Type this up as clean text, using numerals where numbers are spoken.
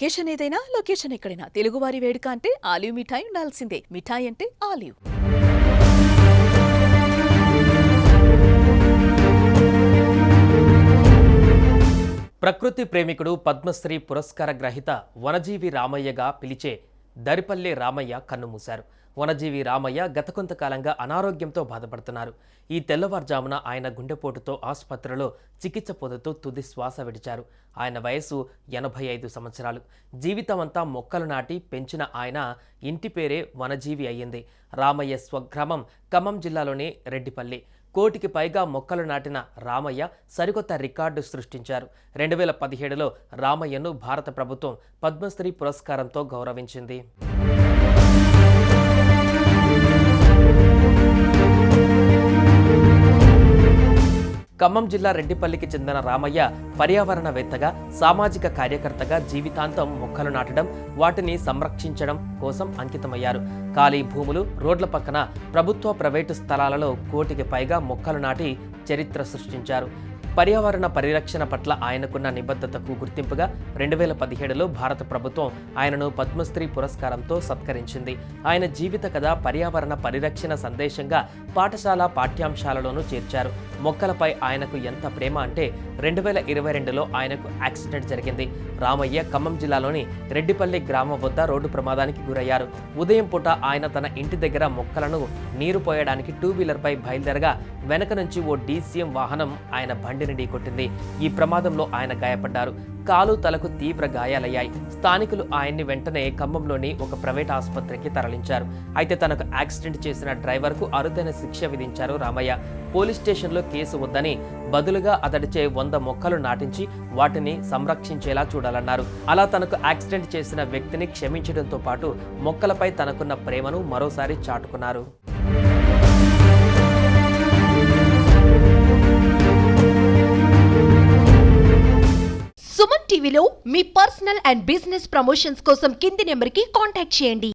Occasion ఏదైనా location ఎక్కడైనా తెలుగువారి వేడుక అంటే ఆలివ్ మిఠాయి ఉండాల్సిందే. మిఠాయి అంటే ఆలివ్. ప్రకృతి ప్రేమికుడు పద్మశ్రీ పురస్కార గ్రహీత వనజీవి రామయ్యగా పిలిచే దరిపల్లి రామయ్య కన్నుమూశారు. వనజీవి రామయ్య గత కొంతకాలంగా అనారోగ్యంతో బాధపడుతున్నారు. ఈ తెల్లవారుజామున ఆయన గుండెపోటుతో ఆసుపత్రిలో చికిత్స పొందుతూ తుది శ్వాస విడిచారు. ఆయన వయసు 85 సంవత్సరాలు. జీవితమంతా మొక్కలు నాటి పెంచిన ఆయన ఇంటి పేరే వనజీవి అయ్యింది. రామయ్య స్వగ్రామం ఖమ్మం జిల్లాలోని రెడ్డిపల్లి. 1 కోటికి పైగా మొక్కలు నాటిన రామయ్య సరికొత్త రికార్డు సృష్టించారు. 2017లో రామయ్యను భారత ప్రభుత్వం పద్మశ్రీ పురస్కారంతో గౌరవించింది. ఖమ్మం జిల్లా రెడ్డిపల్లికి చెందిన రామయ్య పర్యావరణవేత్తగా, సామాజిక కార్యకర్తగా జీవితాంతం మొక్కలు నాటడం, వాటిని సంరక్షించడం కోసం అంకితమయ్యారు. ఖాళీ భూములు, రోడ్ల పక్కన ప్రభుత్వ, ప్రైవేటు స్థలాలలో 1 కోటికి పైగా మొక్కలు నాటి చరిత్ర సృష్టించారు. పర్యావరణ పరిరక్షణ పట్ల ఆయనకున్న నిబద్ధతకు గుర్తింపుగా 2017లో భారత ప్రభుత్వం ఆయనను పద్మశ్రీ పురస్కారంతో సత్కరించింది. ఆయన జీవిత కథ పర్యావరణ పరిరక్షణ సందేశంగా పాఠశాల పాఠ్యాంశాలలోనూ చేర్చారు. మొక్కలపై ఆయనకు ఎంత ప్రేమ అంటే 2022లో ఆయనకు యాక్సిడెంట్ జరిగింది. రామయ్య ఖమ్మం జిల్లాలోని రెడ్డిపల్లి గ్రామం వద్ద రోడ్డు ప్రమాదానికి గురయ్యారు. ఉదయం పూట ఆయన తన ఇంటి దగ్గర మొక్కలను నీరు పోయడానికి 2 వీలర్పై బయలుదేరగా వెనక నుంచి ఓ DCM వాహనం ఆయన బండిని ఢీకొట్టింది. ఈ ప్రమాదంలో ఆయన గాయపడ్డారు. కాలు, తలకు తీవ్ర గాయాలయ్యాయి. స్థానికులు ఆయన్ని వెంటనే ఖమ్మంలోని ఒక ప్రైవేట్ ఆసుపత్రికి తరలించారు. అయితే తనకు యాక్సిడెంట్ చేసిన డ్రైవర్కు అరుదైన శిక్ష విధించారు రామయ్య. పోలీస్ స్టేషన్లో కేసు వద్దని బదులుగా అతడిచే 100 మొక్కలు నాటించి వాటిని సంరక్షించేలా చూడాలన్నారు. అలా తనకు యాక్సిడెంట్ చేసిన వ్యక్తిని క్షమించడంతో పాటు మొక్కలపై తనకున్న ప్రేమను మరోసారి చాటుకున్నారు. సుమన్ టీవీలో మీ పర్సనల్ అండ్ బిజినెస్ ప్రమోషన్స్ కోసం కింది నెంబర్కి కాంటాక్ట్ చేయండి.